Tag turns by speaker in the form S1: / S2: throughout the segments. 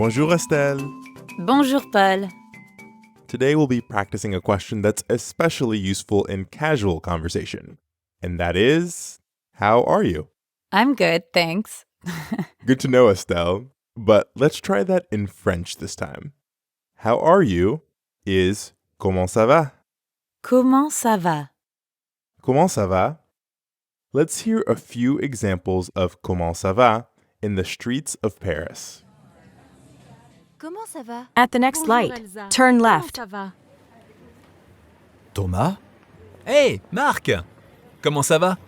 S1: Bonjour, Estelle.
S2: Bonjour, Paul.
S1: Today we'll be practicing a question that's especially useful in casual conversation. And that is, how are you?
S2: I'm good, thanks.
S1: Good to know, Estelle. But let's try that in French this time. How are you is comment ça va?
S2: Comment ça va?
S1: Comment ça va? Let's hear a few examples of comment ça va in the streets of Paris.
S3: Comment ça va?
S4: At the next
S3: Bonjour,
S4: light,
S3: Elsa.
S4: turn
S3: Comment
S4: left.
S3: ça va?
S5: Thomas? Hey, Marc! Comment ça va?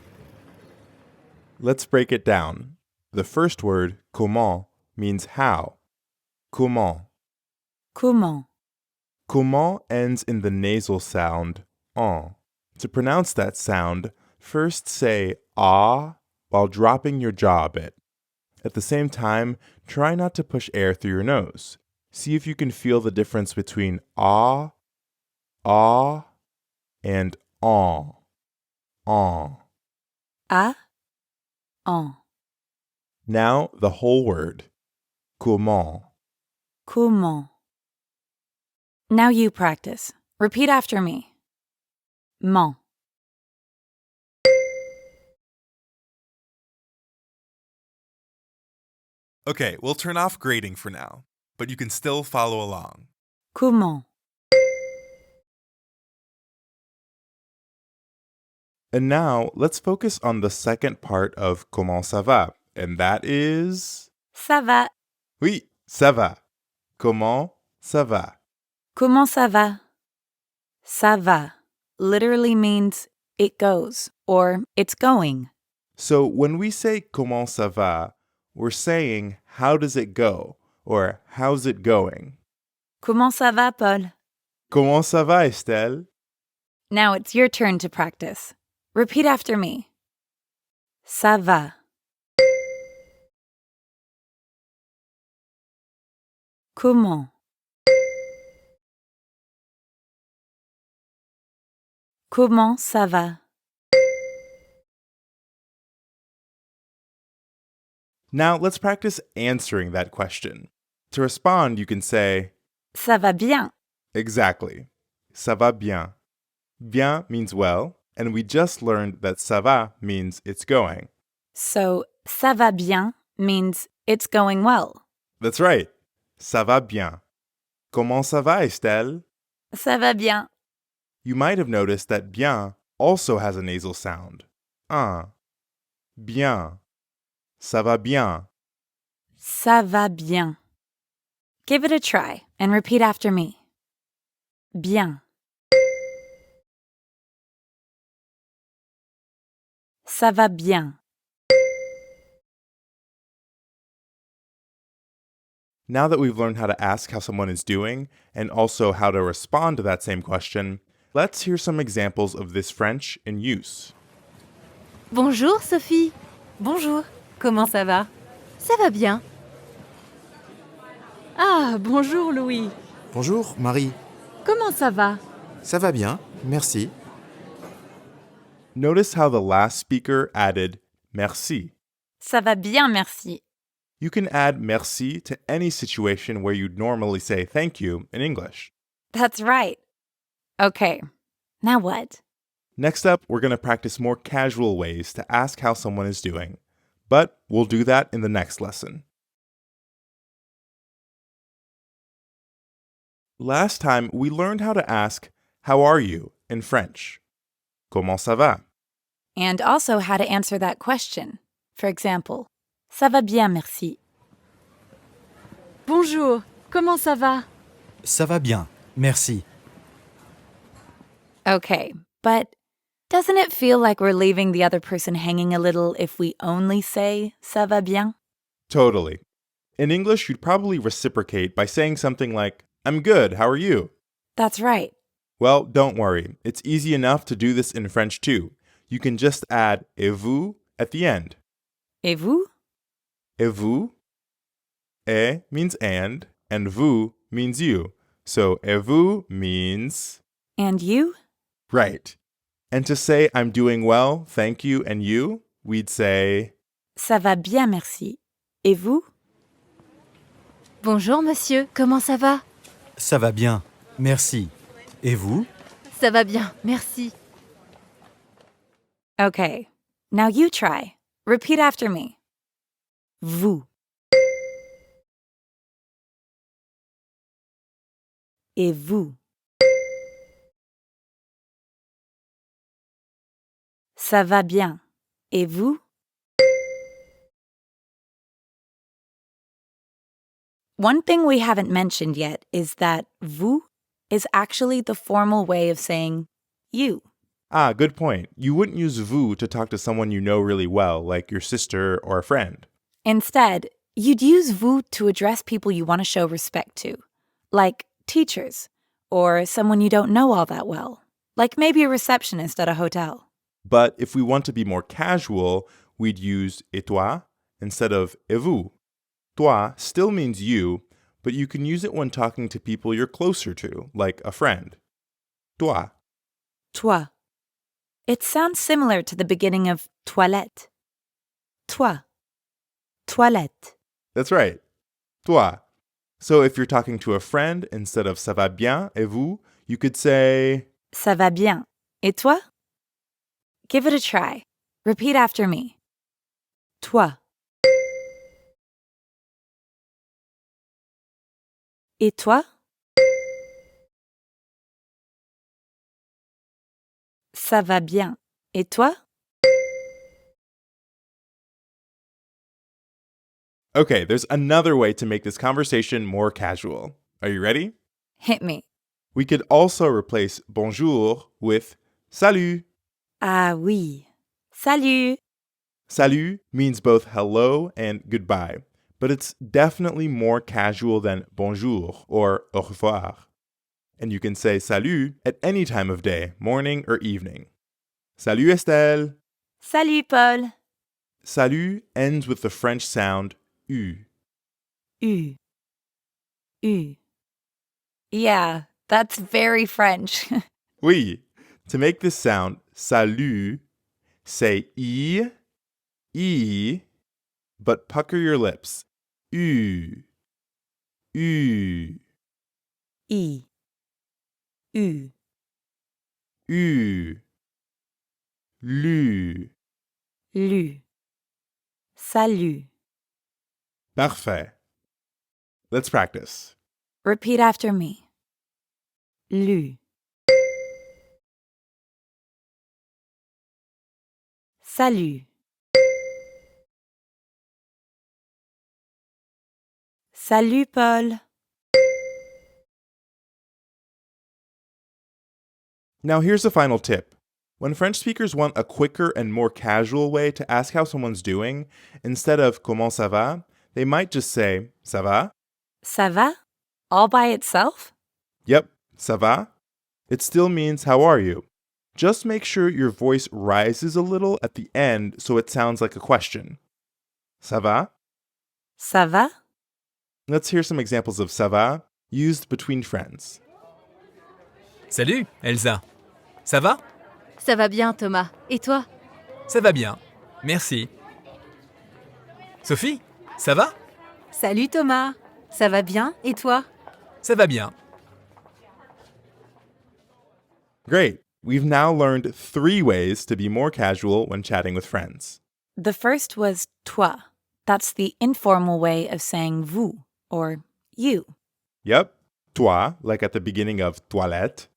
S1: Let's break it down. The first word, comment, means how. Comment.
S2: Comment?
S1: Comment ends in the nasal sound en. To pronounce that sound, first say ah while dropping your jaw a bit. At the same time, try not to push air through your nose. See if you can feel the difference between ah, and en. En.
S2: A? En.
S1: Now the whole word. Comment.
S2: Comment? Now you practice. Repeat after me. Ment.
S1: Okay, we'll turn off grading for now, but you can still follow along.
S2: Comment?
S1: And now let's focus on the second part of comment ça va, and that is...
S2: Ça va.
S1: Oui, ça va. Comment ça va?
S2: Comment ça va? Ça va literally means it goes or it's going.
S1: So when we say comment ça va, we're saying how does it go or how's it going?
S2: Comment ça va, Paul?
S1: Comment ça va, Estelle?
S2: Now it's your turn to practice. Repeat after me. Ça va. Comment? Comment ça va?
S1: Now let's practice answering that question. To respond, you can say,
S2: Ça va bien.
S1: exactly. Ça va bien. Bien means well, and we just learned that ça va means it's going.
S2: So, ça va bien means it's going well.
S1: That's right. Ça va bien. Comment ça va, Estelle?
S2: Ça va bien.
S1: You might have noticed that bien also has a nasal sound. Bien. Ça va bien.
S2: Ça va bien. Give it a try and repeat after me. Bien. Ça va bien.
S1: Now that we've learned how to ask how someone is doing and also how to respond to that same question, let's hear some examples of this French in use.
S3: Bonjour, Sophie.
S4: Bonjour, comment ça va?
S3: Ça va bien. Ah, bonjour, Louis.
S6: Bonjour, Marie.
S3: Comment ça va?
S6: Ça va bien, merci.
S1: Notice how the last speaker added merci.
S2: Ça va bien, merci.
S1: You can add merci to any situation where you'd normally say thank you in English.
S2: That's right. Okay, now what?
S1: Next up, we're going to practice more casual ways to ask how someone is doing, but we'll do that in the next lesson. Last time, we learned how to ask, how are you, in French. Comment ça va?
S2: And also how to answer that question. For example, ça va bien, merci.
S3: Bonjour. Comment ça va?
S6: Ça va bien, merci.
S2: Okay, but doesn't it feel like we're leaving the other person hanging a little if we only say ça va bien?
S1: Totally. In English, you'd probably reciprocate by saying something like, I'm good, how are you?
S2: That's right.
S1: Well, don't worry. It's easy enough to do this in French too. You can just add et vous at the end.
S2: Et vous?
S1: Et vous? Et means and vous means you. So et vous means...
S2: And you?
S1: Right. And to say I'm doing well, thank you, and you, we'd say...
S2: Ça va bien, merci. Et vous?
S3: Bonjour monsieur, comment ça va?
S6: Ça va bien, merci. Et vous?
S3: Ça va bien, merci.
S2: Okay, now you try. Repeat after me. Vous. Et vous. Ça va bien. Et vous? One thing we haven't mentioned yet is that vous is actually the formal way of saying you.
S1: Ah, good point. You wouldn't use vous to talk to someone you know really well, like your sister or a friend.
S2: Instead, you'd use vous to address people you want to show respect to, like teachers, or someone you don't know all that well, like maybe a receptionist at a hotel.
S1: But if we want to be more casual, we'd use et toi instead of et vous. Toi still means you, but you can use it when talking to people you're closer to, like a friend. Toi.
S2: Toi. It sounds similar to the beginning of toilette. Toi. Toilette.
S1: That's right. Toi. So if you're talking to a friend, instead of ça va bien et vous, you could say
S2: Ça va bien. Et toi? Give it a try. Repeat after me. Toi. Et toi? Ça va bien. Et toi?
S1: Okay, there's another way to make this conversation more casual. Are you ready?
S2: Hit me.
S1: We could also replace bonjour with salut.
S2: Ah oui. Salut.
S1: Salut means both hello and goodbye, but it's definitely more casual than bonjour or au revoir. And you can say salut at any time of day, morning or evening. Salut Estelle.
S2: Salut Paul.
S1: Salut ends with the French sound U.
S2: U. U. Yeah, that's very French.
S1: Oui. To make this sound, salut, say I, but pucker your lips. U. U.
S2: I. U.
S1: U. Lu.
S2: Lu. Salut.
S1: Parfait. Let's practice.
S2: Repeat after me. Lu. Salut. Salut Paul.
S1: Now here's a final tip. When French speakers want a quicker and more casual way to ask how someone's doing, instead of comment ça va, they might just say ça va.
S2: Ça va? All by itself?
S1: Yep, ça va. It still means how are you. Just make sure your voice rises a little at the end so it sounds like a question. Ça va?
S2: Ça va?
S1: Let's hear some examples of ça va used between friends.
S5: Salut, Elsa. Ça va?
S3: Ça va bien Thomas, et toi?
S5: Ça va bien. Merci. Sophie, ça va?
S4: Salut Thomas. Ça va bien? Et toi?
S5: Ça va bien.
S1: Great. We've now learned 3 ways to be more casual when chatting with friends.
S2: The first was toi. That's the informal way of saying vous, or you.
S1: Yep, toi, like at the beginning of toilette.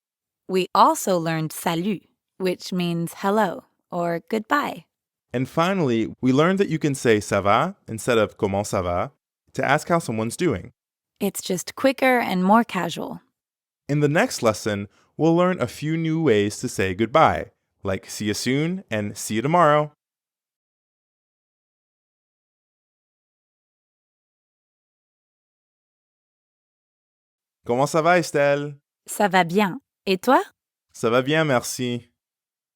S2: We also learned salut, which means hello or goodbye.
S1: And finally, we learned that you can say ça va instead of comment ça va to ask how someone's doing.
S2: It's just quicker and more casual.
S1: In the next lesson, we'll learn a few new ways to say goodbye, like see you soon and see you tomorrow. Comment ça va, Estelle?
S2: Ça va bien. Et toi?
S1: Ça va bien, merci.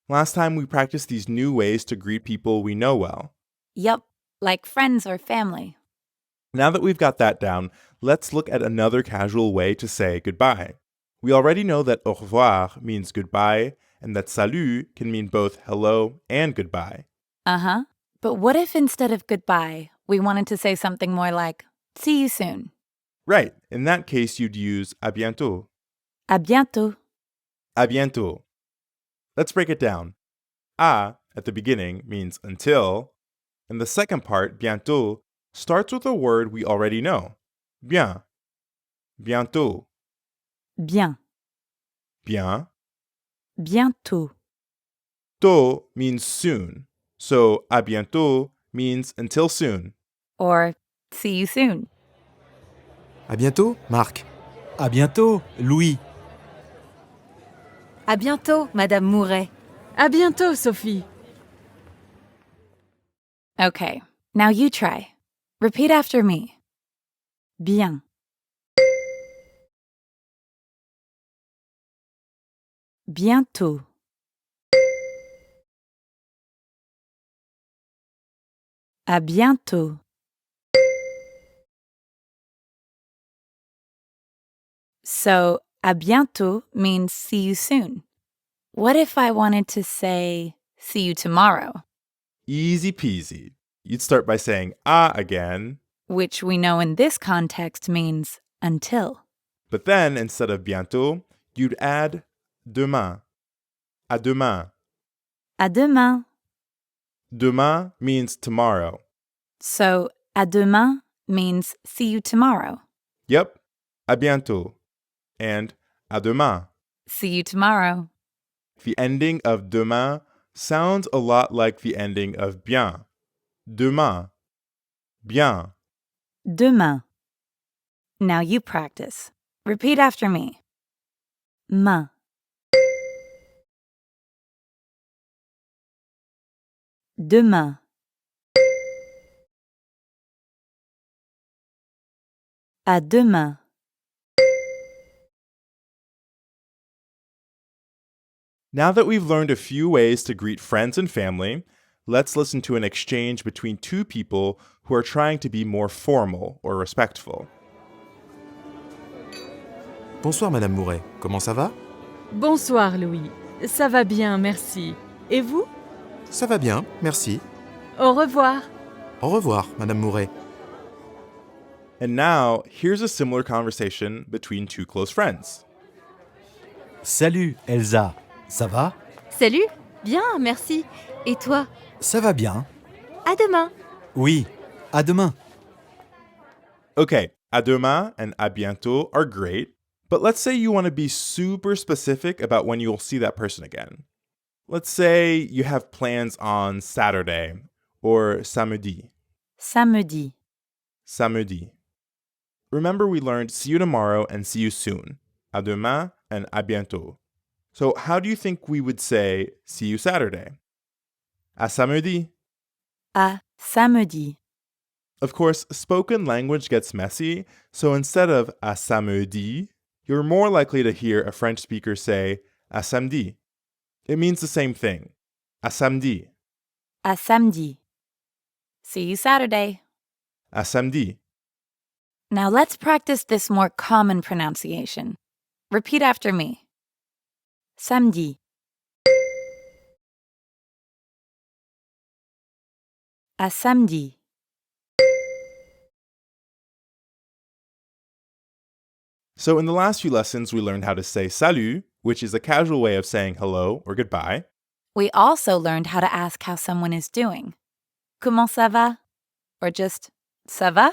S1: Last time we practiced these new ways to greet people we know well.
S2: Yup, like friends or family.
S1: Now that we've got that down, let's look at another casual way to say goodbye. We already know that au revoir means goodbye and that salut can mean both hello and goodbye.
S2: Uh-huh. But what if instead of goodbye, we wanted to say something more like, see you soon?
S1: Right. In that case, you'd use à bientôt.
S2: À bientôt.
S1: À bientôt. Let's break it down. À at the beginning means until, and the second part, bientôt, starts with a word we already know. Bien. Bientôt.
S2: Bien.
S1: Bien.
S2: Bientôt.
S1: Tôt means soon. So à bientôt means until soon.
S2: Or see you soon.
S6: À bientôt, Marc. À bientôt, Louis.
S4: À bientôt, Madame Mouret.
S3: À bientôt, Sophie.
S2: Okay, now you try. Repeat after me. Bien. Bientôt. À bientôt. So, à bientôt means see you soon. What if I wanted to say see you tomorrow,
S1: Easy peasy. You'd start by saying à again,
S2: which we know in this context means until.
S1: but then instead of bientôt, you'd add demain. À demain.
S2: À demain.
S1: Demain means tomorrow.
S2: So, à demain means see you tomorrow.
S1: Yep. À bientôt. And à demain.
S2: See you tomorrow.
S1: The ending of demain sounds a lot like the ending of bien. Demain. Bien.
S2: Demain. Now you practice. Repeat after me. Main. Demain. À demain.
S1: Now that we've learned a few ways to greet friends and family, let's listen to an exchange between two people who are trying to be more formal or respectful.
S6: Bonsoir, Madame Mouret. Comment ça va?
S3: Bonsoir, Louis. Ça va bien, merci. Et vous?
S6: Ça va bien, merci.
S3: Au revoir.
S6: Au revoir, Madame Mouret.
S1: And now, here's a similar conversation between two close friends.
S6: Salut, Elsa. Ça va?
S3: Salut. Bien, merci. Et toi?
S6: Ça va bien.
S3: À demain.
S6: Oui, à demain.
S1: Okay, à demain and à bientôt are great, but let's say you want to be super specific about when you'll see that person again. Let's say you have plans on Saturday or samedi.
S2: Samedi.
S1: Samedi. Remember we learned see you tomorrow and see you soon. À demain and à bientôt. So how do you think we would say see you Saturday? À samedi.
S2: À samedi.
S1: Of course, spoken language gets messy, so instead of à samedi, you're more likely to hear a French speaker say à samedi. It means the same thing. À samedi.
S2: À samedi. See you Saturday.
S1: À samedi.
S2: Now let's practice this more common pronunciation. Repeat after me. Samedi. À samedi.
S1: So in the last few lessons, we learned how to say salut, which is a casual way of saying hello or goodbye.
S2: We also learned how to ask how someone is doing. Comment ça va? Or just ça va?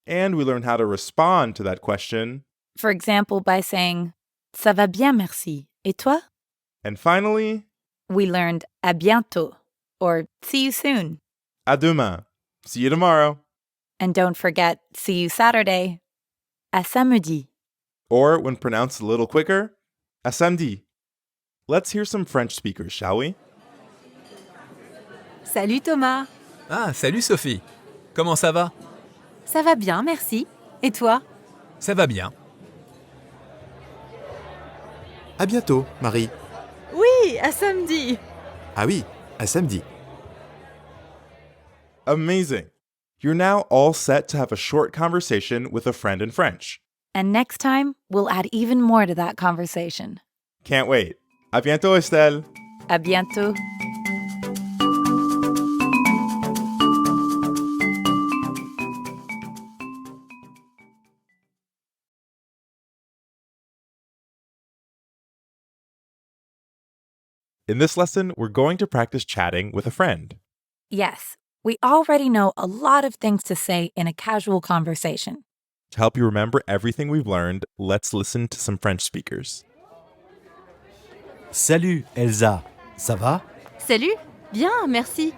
S1: And we learned how to respond to that question.
S2: For example, by saying ça va bien, merci. Et toi?
S1: And finally,
S2: We learned à bientôt, or see you soon.
S1: à demain. See you tomorrow.
S2: And don't forget, see you Saturday. À samedi.
S1: Or, when pronounced a little quicker, à samedi. Let's hear some French speakers, shall we?
S4: Salut Thomas.
S5: Ah, salut Sophie. Comment ça va?
S4: Ça va bien, merci. Et toi?
S5: Ça va bien.
S6: À bientôt, Marie.
S3: Oui, à samedi.
S6: Ah oui, à samedi.
S1: Amazing. You're now all set to have a short conversation with a friend in French.
S2: And next time, we'll add even more to that conversation.
S1: Can't wait. À bientôt, Estelle.
S2: À bientôt.
S1: In this lesson, we're going to practice chatting with a friend.
S2: Yes, we already know a lot of things to say in a casual conversation.
S1: To help you remember everything we've learned, let's listen to some French speakers.
S6: Salut Elsa, ça va?
S3: Salut. Bien, merci.